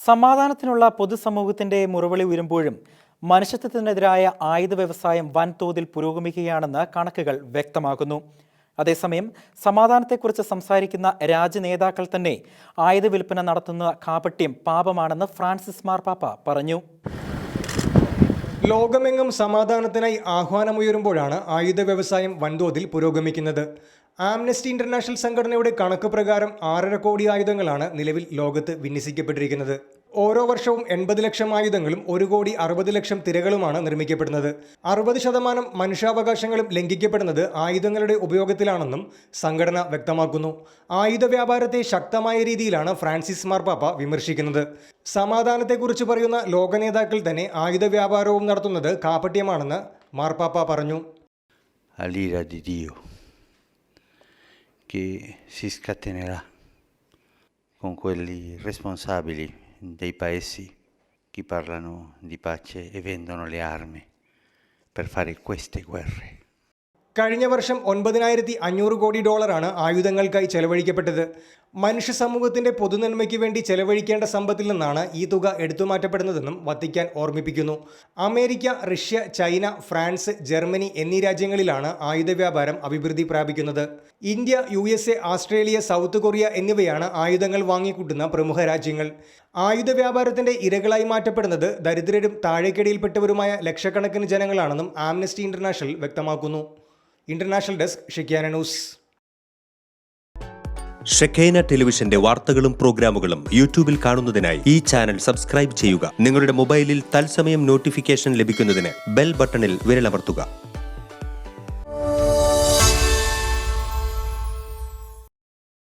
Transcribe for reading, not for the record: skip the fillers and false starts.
സമാധാനത്തിനുള്ള പൊതുസമൂഹത്തിന്റെ മുറവിളി ഉയരുമ്പോഴും മനുഷ്യത്വത്തിനെതിരായ ആയുധ വ്യവസായം വൻതോതിൽ പുരോഗമിക്കുകയാണെന്ന് കണക്കുകൾ വ്യക്തമാക്കുന്നു. അതേസമയം സമാധാനത്തെക്കുറിച്ച് സംസാരിക്കുന്ന രാജ്യനേതാക്കൾ തന്നെ ആയുധ വിൽപ്പന നടത്തുന്ന കാപട്യം പാപമാണെന്ന് ഫ്രാൻസിസ് മാർപ്പാപ്പ പറഞ്ഞു. ലോകമെങ്ങും സമാധാനത്തിനായി ആഹ്വാനമുയരുമ്പോഴാണ് ആയുധ വ്യവസായം വൻതോതിൽ പുരോഗമിക്കുന്നത്. ആംനസ്റ്റി ഇന്റർനാഷണൽ സംഘടനയുടെ കണക്ക് പ്രകാരം 6.5 കോടി ആയുധങ്ങളാണ് നിലവിൽ ലോകത്ത് വിന്യസിക്കപ്പെട്ടിരിക്കുന്നത്. ഓരോ വർഷവും 80 ലക്ഷം ആയുധങ്ങളും 1,60 ലക്ഷം തിരകളുമാണ് നിർമ്മിക്കപ്പെടുന്നത്. 60% മനുഷ്യാവകാശങ്ങളും ലംഘിക്കപ്പെടുന്നത് ആയുധങ്ങളുടെ ഉപയോഗത്തിലാണെന്നും സംഘടന വ്യക്തമാക്കുന്നു. ആയുധ വ്യാപാരത്തെ ശക്തമായ രീതിയിലാണ് ഫ്രാൻസിസ് മാർപ്പാപ്പ വിമർശിക്കുന്നത്. സമാധാനത്തെക്കുറിച്ച് പറയുന്ന ലോക നേതാക്കൾ തന്നെ ആയുധ വ്യാപാരവും നടത്തുന്നത് കാപട്യമാണെന്ന് മാർപ്പാപ്പ പറഞ്ഞു. Che si scatenerà con quelli responsabili dei paesi che parlano di pace e vendono le armi per fare queste guerre. കഴിഞ്ഞ വർഷം $9,500 കോടി ആയുധങ്ങൾക്കായി ചെലവഴിക്കപ്പെട്ടത്. മനുഷ്യ സമൂഹത്തിന്റെ പൊതുനന്മയ്ക്ക് വേണ്ടി ചെലവഴിക്കേണ്ട സമ്പത്തിൽ നിന്നാണ് ഈ തുക എടുത്തുമാറ്റപ്പെടുന്നതെന്നും വത്തിക്കാൻ ഓർമ്മിപ്പിക്കുന്നു. America, Russia, China, France, Germany എന്നീ രാജ്യങ്ങളിലാണ് ആയുധ വ്യാപാരം അഭിവൃദ്ധി പ്രാപിക്കുന്നത്. India, USA, Australia, South Korea എന്നിവയാണ് ആയുധങ്ങൾ വാങ്ങിക്കൂട്ടുന്ന പ്രമുഖ രാജ്യങ്ങൾ. ആയുധ വ്യാപാരത്തിന്റെ ഇരകളായി മാറ്റപ്പെടുന്നത് ദരിദ്രരും താഴേക്കിടയിൽപ്പെട്ടവരുമായ ലക്ഷക്കണക്കിന് ജനങ്ങളാണെന്നും ആംനസ്റ്റി ഇന്റർനാഷണൽ വ്യക്തമാക്കുന്നു. International desk Shekinah news. Shekinah ടെലിവിഷന്റെ വാർത്തകളും പ്രോഗ്രാമുകളും യൂട്യൂബിൽ കാണുന്നതിനായി ഈ ചാനൽ സബ്സ്ക്രൈബ് ചെയ്യുക. നിങ്ങളുടെ മൊബൈലിൽ തത്സമയം നോട്ടിഫിക്കേഷൻ ലഭിക്കുന്നതിന് ബെൽ ബട്ടണിൽ വിരലമർത്തുക.